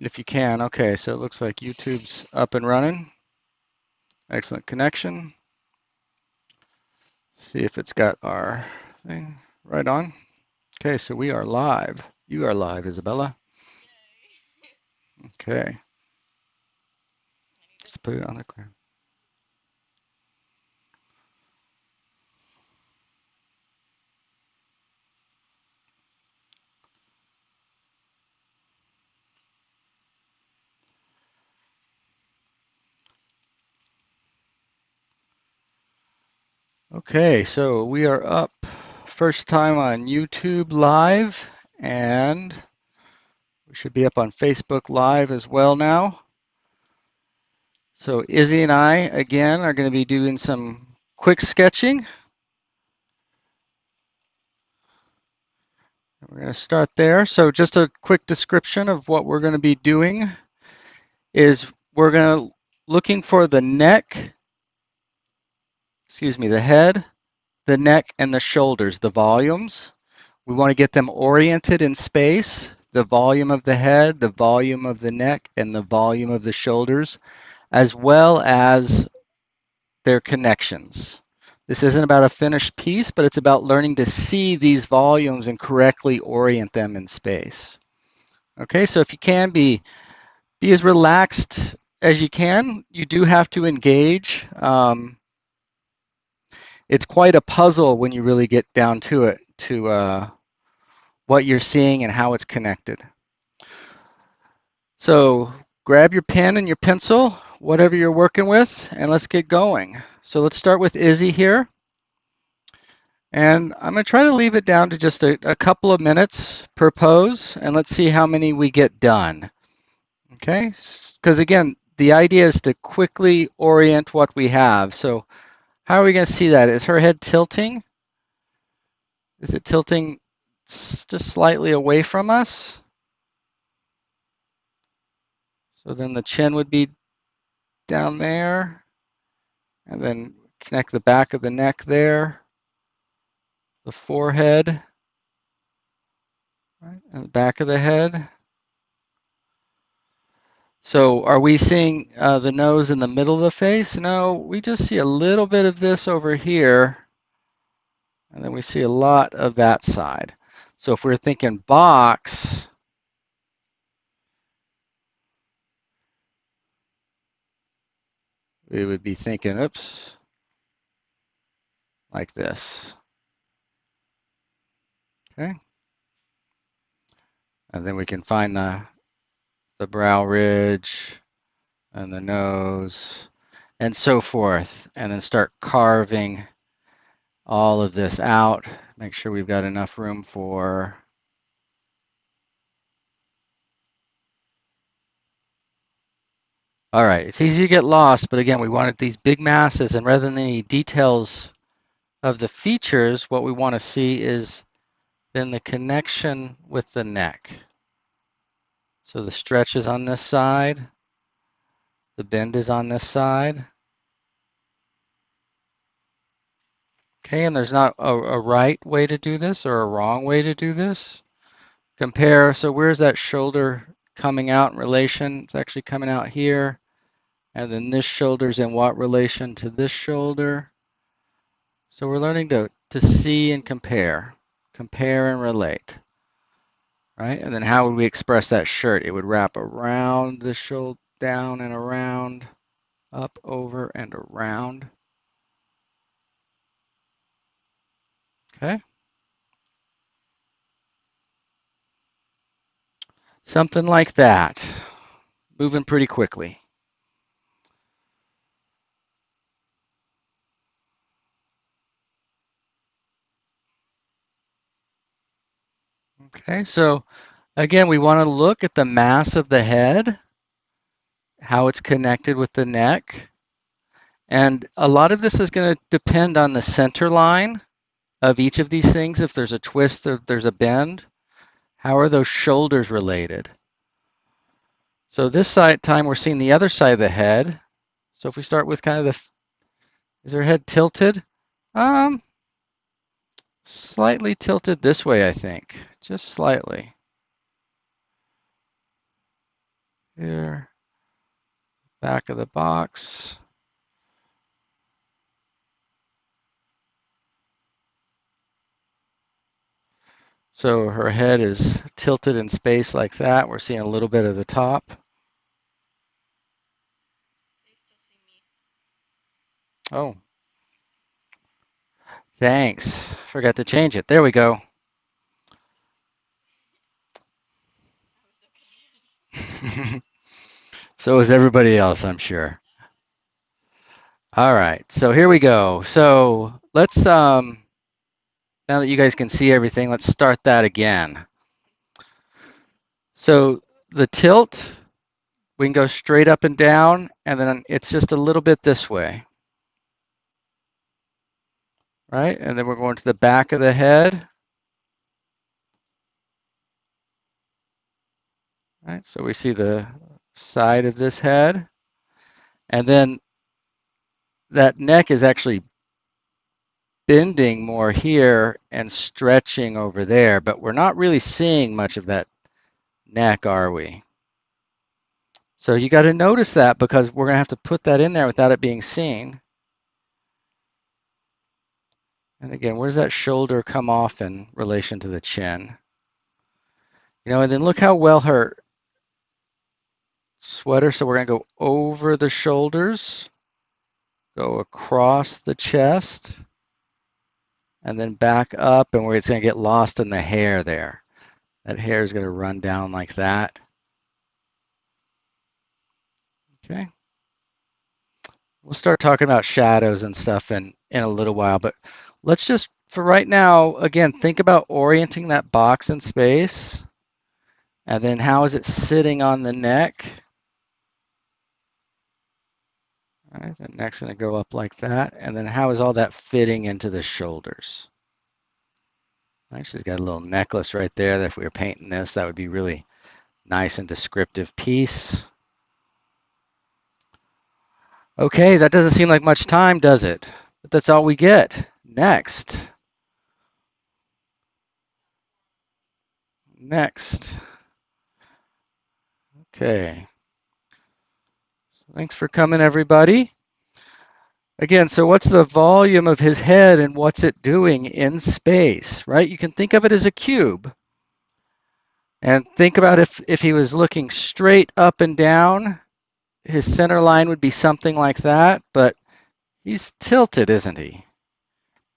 if you can. Okay, so it looks like YouTube's up and running. Excellent connection. See if it's got our thing right on. Okay, so we are live. You are live, Isabella. Okay, let's put it on the ground. Okay, so we are up. First time on YouTube Live, and we should be up on Facebook Live as well now. So Izzy and I, again, are going to be doing some quick sketching. We're going to start there. So just a quick description of what we're going to be doing is we're going to looking for the neck, the head, the neck, and the shoulders, the volumes. We want to get them oriented in space, the volume of the head, the volume of the neck, and the volume of the shoulders, as well as their connections. This isn't about a finished piece, but it's about learning to see these volumes and correctly orient them in space. Okay, so if you can be as relaxed as you can. You do have to engage. It's quite a puzzle when you really get down to it, to what you're seeing and how it's connected. So grab your pen and your pencil, whatever you're working with, and let's get going. So let's start with Izzy here. And I'm going to try to leave it down to just a couple of minutes per pose, and let's see how many we get done. Okay? Because again, the idea is to quickly orient what we have. So how are we going to see that? Is her head tilting? Is it tilting just slightly away from us? So then the chin would be down there, and then connect the back of the neck there, the forehead, right, and the back of the head. So are we seeing the nose in the middle of the face? No, we just see a little bit of this over here, and then we see a lot of that side. So if we're thinking box, we would be thinking, oops, like this. Okay. And then we can find the brow ridge and the nose and so forth, and then start carving all of this out. Make sure we've got enough room for all right, it's easy to get lost, but again, we wanted these big masses, and rather than any details of the features, what we want to see is then the connection with the neck. So the stretch is on this side, the bend is on this side. Okay, and there's not a right way to do this or a wrong way to do this. Compare, so where's that shoulder coming out in relation? It's actually coming out here. And then this shoulder's in what relation to this shoulder? So we're learning to see and compare and relate, right? And then how would we express that shirt? It would wrap around the shoulder, down and around, up, over, and around. Okay? Something like that. Moving pretty quickly. Okay, so again, we want to look at the mass of the head, how it's connected with the neck. And a lot of this is going to depend on the center line of each of these things. If there's a twist, if there's a bend, how are those shoulders related? So this side time, we're seeing the other side of the head. So if we start with kind of is her head tilted? Slightly tilted this way, I think, just slightly. Here, back of the box. So her head is tilted in space like that. We're seeing a little bit of the top. Oh, thanks. Forgot to change it. There we go. So is everybody else, I'm sure. All right, so here we go. So let's, now that you guys can see everything, let's start that again. So the tilt, we can go straight up and down, and then it's just a little bit this way, right? And then we're going to the back of the head, right? So we see the side of this head, and then that neck is actually bending more here and stretching over there, but we're not really seeing much of that neck, are we? So you got to notice that because we're going to have to put that in there without it being seen. And again, where does that shoulder come off in relation to the chin? And then look how well her sweater, so we're going to go over the shoulders, go across the chest, and then back up, and where it's going to get lost in the hair there. That hair is going to run down like that. Okay. We'll start talking about shadows and stuff in a little while, but let's just, for right now, again, think about orienting that box in space, and then how is it sitting on the neck? All right, the neck's going to go up like that, and then how is all that fitting into the shoulders? All right, she's got a little necklace right there that if we were painting this, that would be really nice and descriptive piece. Okay, that doesn't seem like much time, does it? But that's all we get. Next. Next. Okay. So thanks for coming, everybody. Again, so what's the volume of his head and what's it doing in space, right? You can think of it as a cube. And think about if he was looking straight up and down, his center line would be something like that, but he's tilted, isn't he?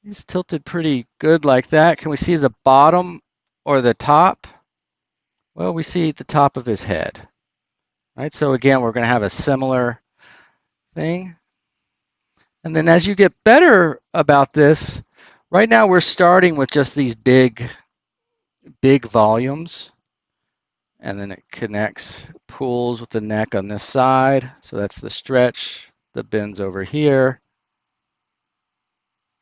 He's tilted pretty good like that. Can we see the bottom or the top? Well, we see the top of his head, right? So again, we're going to have a similar thing. And then as you get better about this, right now we're starting with just these big volumes. And then it connects, pulls with the neck on this side. So that's the stretch, the bends over here.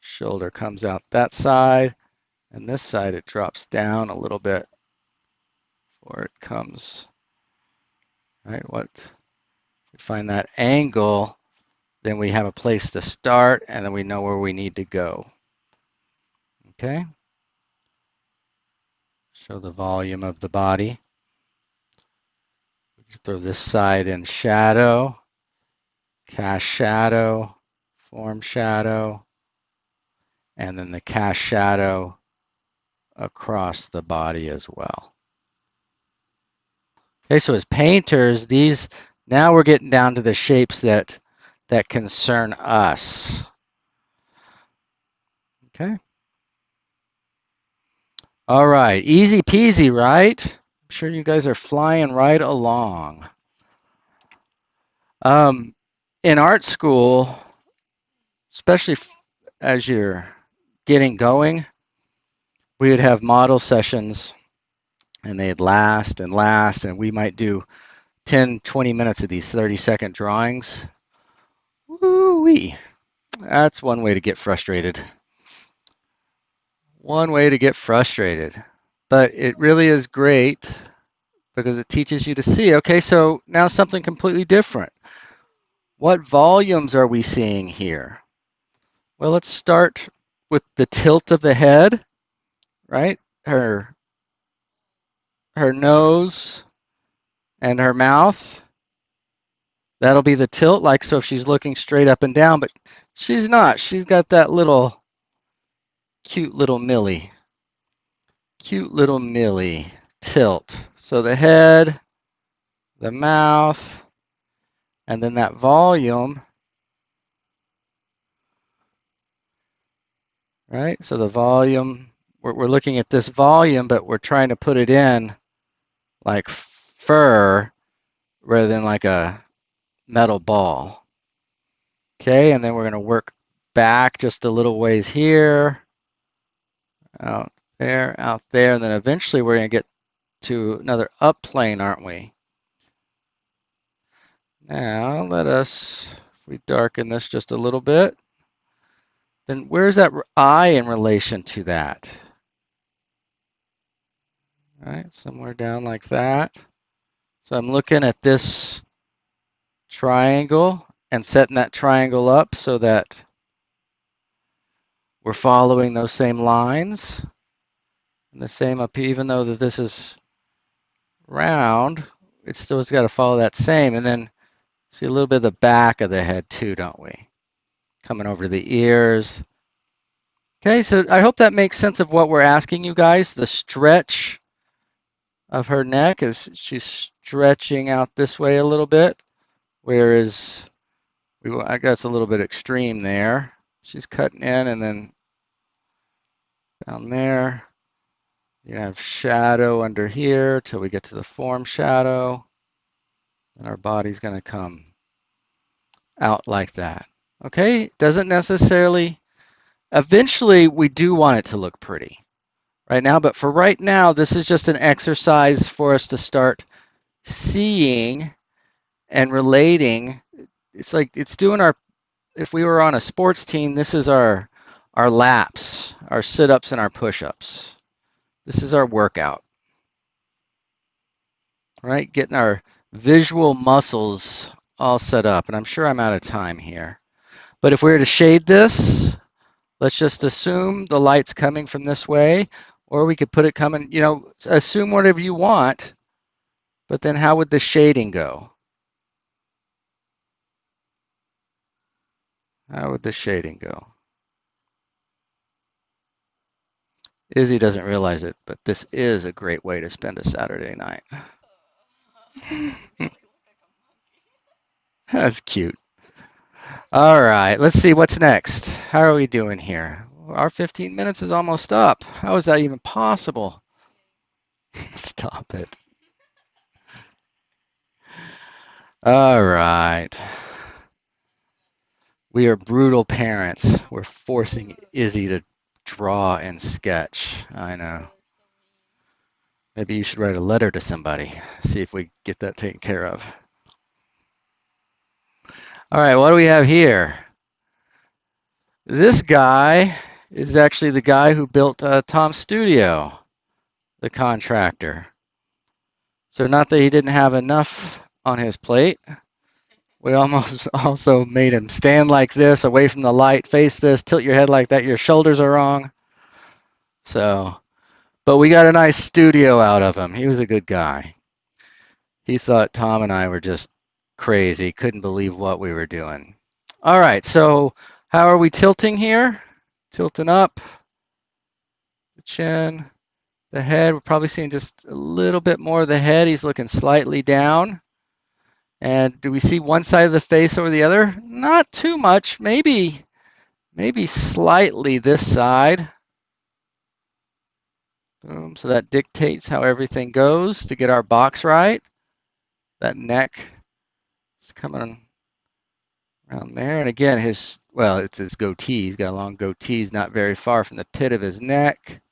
Shoulder comes out that side. And this side, it drops down a little bit before it comes, right? If we find that angle, then we have a place to start, and then we know where we need to go. Okay? Show the volume of the body. Just throw this side in shadow, cast shadow, form shadow, and then the cast shadow across the body as well. Okay, so as painters, now we're getting down to the shapes that concern us. Okay. All right, easy peasy, right? I'm sure you guys are flying right along. In art school, especially as you're getting going, we would have model sessions and they'd last and last, and we might do 10, 20 minutes of these 30-second drawings. Woo-wee. That's one way to get frustrated. One way to get frustrated. But it really is great because it teaches you to see, okay, so now something completely different. What volumes are we seeing here? Well, let's start with the tilt of the head, right? Her nose and her mouth. That'll be the tilt, like so if she's looking straight up and down, but she's not. She's got that little cute little Millie. Cute little Millie tilt. So the head, the mouth, and then that volume, right? So the volume, we're looking at this volume, but we're trying to put it in like fur rather than like a metal ball. Okay, and then we're going to work back just a little ways here, out there, and then eventually we're going to get to another up plane, aren't we? Now if we darken this just a little bit, then where's that eye in relation to that? All right, somewhere down like that. So I'm looking at this triangle and setting that triangle up so that we're following those same lines. And the same up here, even though that this is round, it's still got to follow that same. And then see a little bit of the back of the head too, don't we? Coming over the ears. Okay, so I hope that makes sense of what we're asking you guys. The stretch of her neck is she's stretching out this way a little bit, whereas I guess a little bit extreme there. She's cutting in and then down there. You have shadow under here till we get to the form shadow. And our body's going to come out like that. Okay, doesn't necessarily, eventually we do want it to look pretty right now, but for right now, this is just an exercise for us to start seeing and relating. It's like it's doing if we were on a sports team, this is our laps, our sit-ups and our push-ups. This is our workout, right? Getting our visual muscles all set up, and I'm sure I'm out of time here. But if we were to shade this, let's just assume the light's coming from this way, or we could put it coming, assume whatever you want, but then how would the shading go? How would the shading go? Izzy doesn't realize it, but this is a great way to spend a Saturday night. That's cute. All right, let's see what's next. How are we doing here? Our 15 minutes is almost up. How is that even possible? Stop it. All right. We are brutal parents. We're forcing Izzy to draw and sketch. I know. Maybe you should write a letter to somebody, see if we get that taken care of. All right, what do we have here? This guy is actually the guy who built Tom's studio, the contractor. So not that he didn't have enough on his plate. We almost also made him stand like this, away from the light, face this, tilt your head like that, your shoulders are wrong. So, but we got a nice studio out of him. He was a good guy. He thought Tom and I were just crazy, couldn't believe what we were doing. All right, so how are we tilting here? Tilting up, the chin, the head. We're probably seeing just a little bit more of the head. He's looking slightly down. And do we see one side of the face over the other? Not too much, maybe slightly this side. Boom, so that dictates how everything goes to get our box right. That neck is coming around there. And again, it's his goatee. He's got a long goatee. He's not very far from the pit of his neck.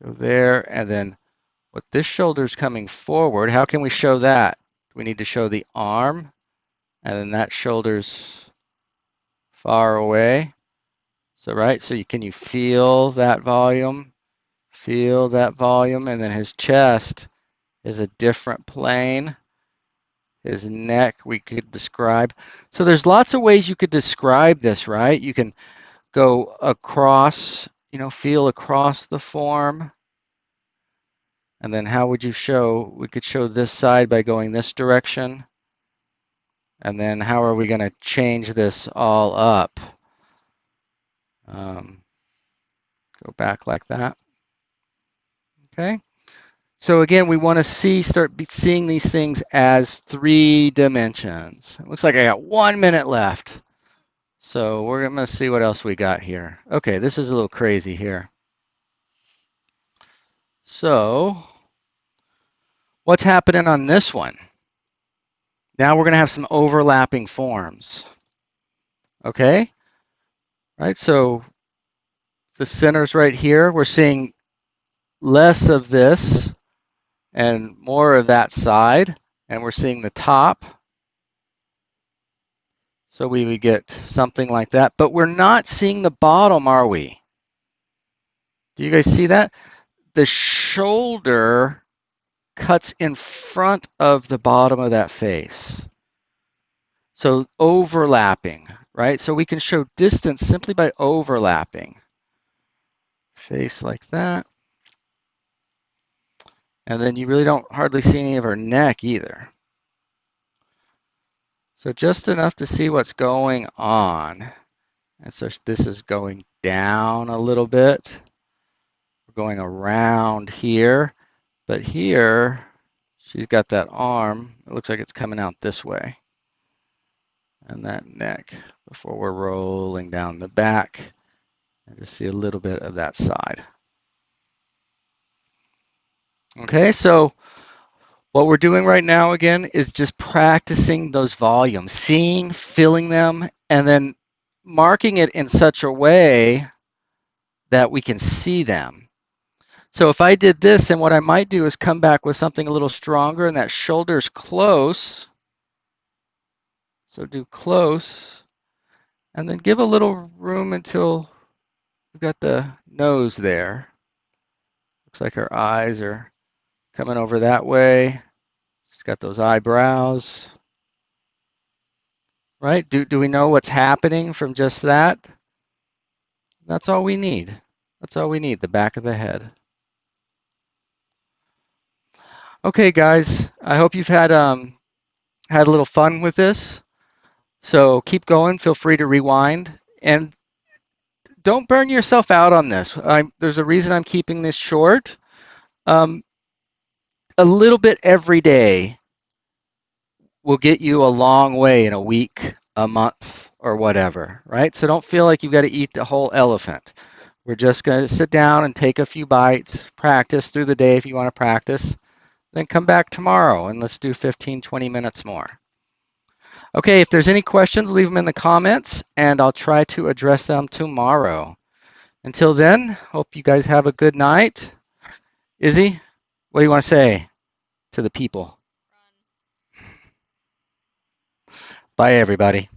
Go there, and then with this shoulder's coming forward, how can we show that? We need to show the arm, and then that shoulder's far away. So, right, so can you feel that volume? Feel that volume, and then his chest is a different plane. His neck we could describe. So there's lots of ways you could describe this, right? You can go across, feel across the form. And then how would you show? We could show this side by going this direction. And then how are we going to change this all up? Go back like that. Okay. So again, we want to start seeing these things as 3 dimensions. It looks like I got 1 minute left. So we're going to see what else we got here. Okay, this is a little crazy here. So what's happening on this one? Now we're going to have some overlapping forms. Okay? Right, so the center's right here. We're seeing less of this and more of that side. And we're seeing the top. So we would get something like that. But we're not seeing the bottom, are we? Do you guys see that? The shoulder cuts in front of the bottom of that face. So overlapping, right? So we can show distance simply by overlapping. Face like that. And then you really don't hardly see any of her neck either. So just enough to see what's going on. And so this is going down a little bit. We're going around here. But here, she's got that arm. It looks like it's coming out this way. And that neck before we're rolling down the back. And just see a little bit of that side. Okay, so what we're doing right now again is just practicing those volumes, seeing, feeling them, and then marking it in such a way that we can see them. So if I did this, and what I might do is come back with something a little stronger, and that shoulder's close. So do close, and then give a little room until we've got the nose there. Looks like her eyes are coming over that way. She's got those eyebrows. Right? Do we know what's happening from just that? That's all we need. That's all we need, the back of the head. Okay, guys, I hope you've had a little fun with this. So keep going. Feel free to rewind. And don't burn yourself out on this. There's a reason I'm keeping this short. A little bit every day will get you a long way in a week, a month, or whatever, right? So don't feel like you've got to eat the whole elephant. We're just going to sit down and take a few bites, practice through the day if you want to practice, then come back tomorrow and let's do 15, 20 minutes more. Okay, if there's any questions, leave them in the comments and I'll try to address them tomorrow. Until then, hope you guys have a good night. Izzy, what do you want to say to the people? Bye, everybody.